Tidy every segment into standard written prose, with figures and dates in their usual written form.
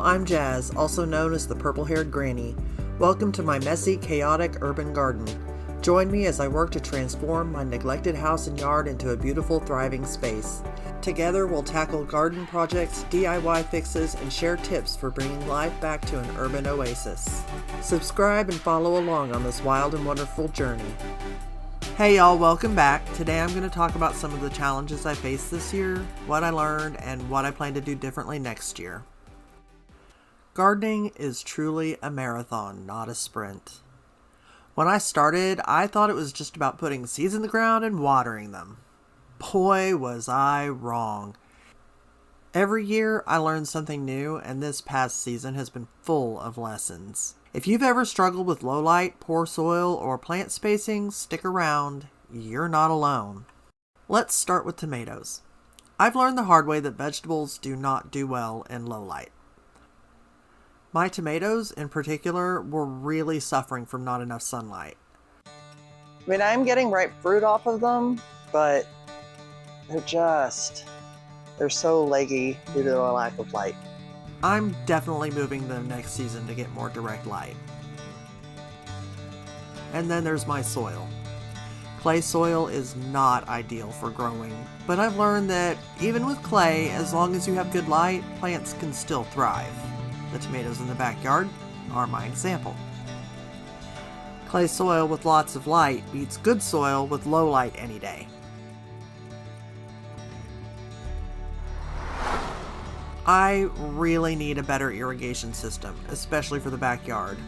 I'm Jazz, also known as the purple-haired granny. Welcome to my messy, chaotic urban garden. Join me as I work to transform my neglected house and yard into a beautiful, thriving space. Together, we'll tackle garden projects, DIY fixes, and share tips for bringing life back to an urban oasis. Subscribe and follow along on this wild and wonderful journey. Hey y'all, welcome back. Today I'm going to talk about some of the challenges I faced this year, what I learned, and what I plan to do differently next year. Gardening is truly a marathon, not a sprint. When I started, I thought it was just about putting seeds in the ground and watering them. Boy, was I wrong. Every year I learn something new, and this past season has been full of lessons. If you've ever struggled with low light, poor soil, or plant spacing, stick around. You're not alone. Let's start with tomatoes. I've learned the hard way that vegetables do not do well in low light. My tomatoes, in particular, were really suffering from not enough sunlight. I mean, I'm getting ripe fruit off of them, but they're so leggy due to the lack of light. I'm definitely moving them next season to get more direct light. And then there's my soil. Clay soil is not ideal for growing, but I've learned that even with clay, as long as you have good light, plants can still thrive. The tomatoes in the backyard are my example. Clay soil with lots of light beats good soil with low light any day. I really need a better irrigation system, especially for the backyard.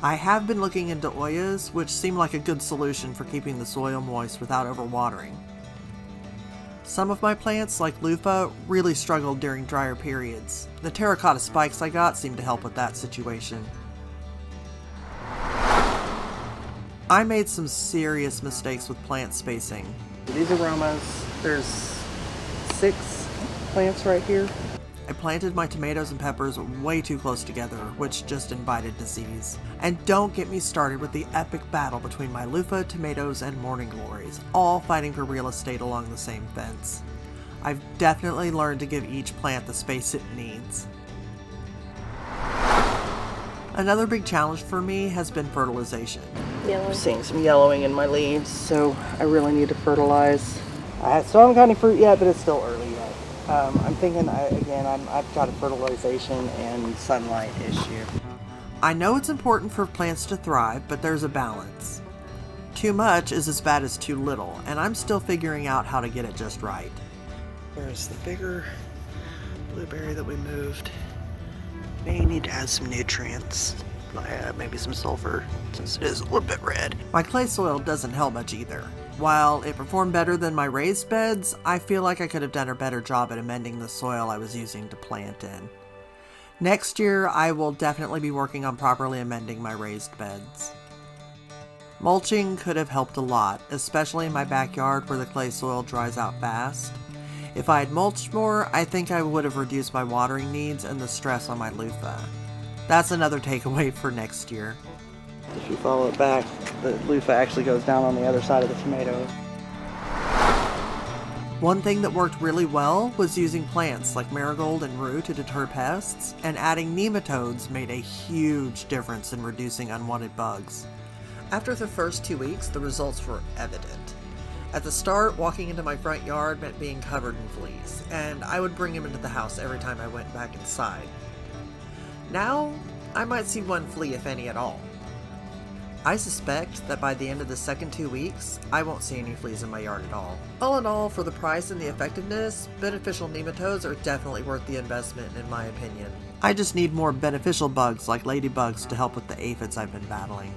I have been looking into Oyas, which seem like a good solution for keeping the soil moist without overwatering. Some of my plants, like loofah, really struggled during drier periods. The terracotta spikes I got seemed to help with that situation. I made some serious mistakes with plant spacing. These aromas, there's 6 plants right here. I planted my tomatoes and peppers way too close together, which just invited disease. And don't get me started with the epic battle between my loofah, tomatoes, and morning glories, all fighting for real estate along the same fence. I've definitely learned to give each plant the space it needs. Another big challenge for me has been fertilization. I'm seeing some yellowing in my leaves, so I really need to fertilize. I still haven't got any fruit yet, but it's still early yet. I'm thinking, I've got a fertilization and sunlight issue. I know it's important for plants to thrive, but there's a balance. Too much is as bad as too little, and I'm still figuring out how to get it just right. There's the bigger blueberry that we moved. May need to add some nutrients, maybe some sulfur, since it is a little bit red. My clay soil doesn't help much either. While it performed better than my raised beds, I feel like I could have done a better job at amending the soil I was using to plant in. Next year, I will definitely be working on properly amending my raised beds. Mulching could have helped a lot, especially in my backyard where the clay soil dries out fast. If I had mulched more, I think I would have reduced my watering needs and the stress on my loofah. That's another takeaway for next year. If you follow it back, the loofah actually goes down on the other side of the tomato. One thing that worked really well was using plants like marigold and rue to deter pests, and adding nematodes made a huge difference in reducing unwanted bugs. After the first 2 weeks, the results were evident. At the start, walking into my front yard meant being covered in fleas, and I would bring them into the house every time I went back inside. Now, I might see one flea if any at all. I suspect that by the end of the second 2 weeks, I won't see any fleas in my yard at all. All in all, for the price and the effectiveness, beneficial nematodes are definitely worth the investment in my opinion. I just need more beneficial bugs like ladybugs to help with the aphids I've been battling.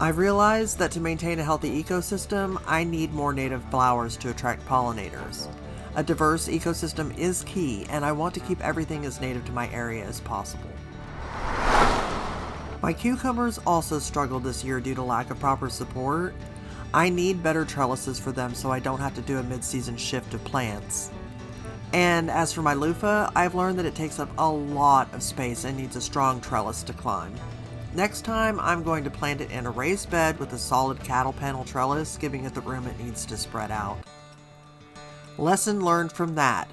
I've realized that to maintain a healthy ecosystem, I need more native flowers to attract pollinators. A diverse ecosystem is key, and I want to keep everything as native to my area as possible. My cucumbers also struggled this year due to lack of proper support. I need better trellises for them so I don't have to do a mid-season shift of plants. And as for my loofah, I've learned that it takes up a lot of space and needs a strong trellis to climb. Next time, I'm going to plant it in a raised bed with a solid cattle panel trellis, giving it the room it needs to spread out. Lesson learned from that.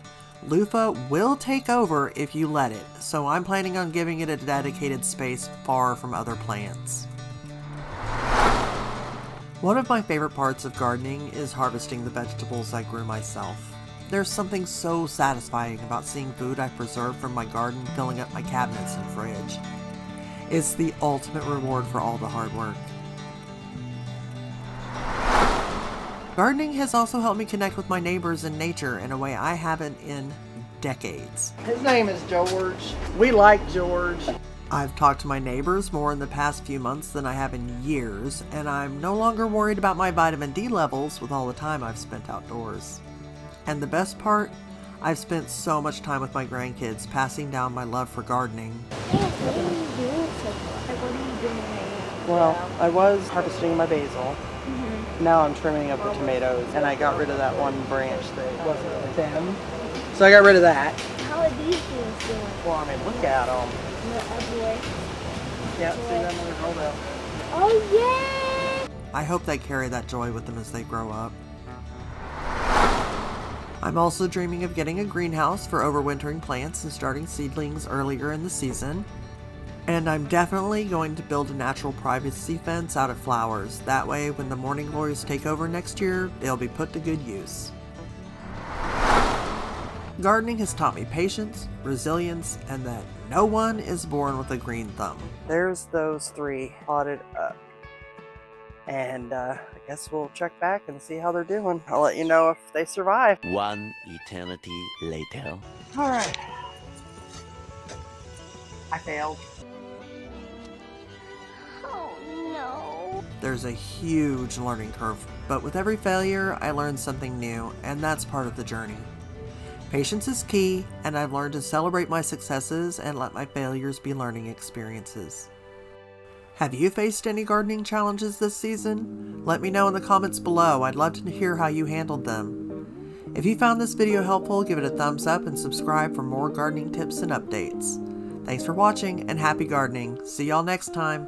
Loofah will take over if you let it, so I'm planning on giving it a dedicated space far from other plants. One of my favorite parts of gardening is harvesting the vegetables I grew myself. There's something so satisfying about seeing food I preserved from my garden filling up my cabinets and fridge. It's the ultimate reward for all the hard work. Gardening has also helped me connect with my neighbors and nature in a way I haven't in decades. His name is George. We like George. I've talked to my neighbors more in the past few months than I have in years, and I'm no longer worried about my vitamin D levels with all the time I've spent outdoors. And the best part? I've spent so much time with my grandkids passing down my love for gardening. What are you doing so far? Like, what are you doing right now? Well, I was harvesting my basil. Now I'm trimming up the tomatoes, and I got rid of that one branch that wasn't a stem. So I got rid of that. How are these things doing? Well, I mean, look at them. Boy. Yeah, see that another rolled out. Oh, yeah! I hope they carry that joy with them as they grow up. I'm also dreaming of getting a greenhouse for overwintering plants and starting seedlings earlier in the season. And I'm definitely going to build a natural privacy fence out of flowers. That way, when the morning glories take over next year, they'll be put to good use. Gardening has taught me patience, resilience, and that no one is born with a green thumb. There's those 3 potted up. And I guess we'll check back and see how they're doing. I'll let you know if they survive. One eternity later. All right. I failed. Oh, no. There's a huge learning curve, but with every failure, I learn something new, and that's part of the journey. Patience is key, and I've learned to celebrate my successes and let my failures be learning experiences. Have you faced any gardening challenges this season? Let me know in the comments below. I'd love to hear how you handled them. If you found this video helpful, give it a thumbs up and subscribe for more gardening tips and updates. Thanks for watching and happy gardening. See y'all next time.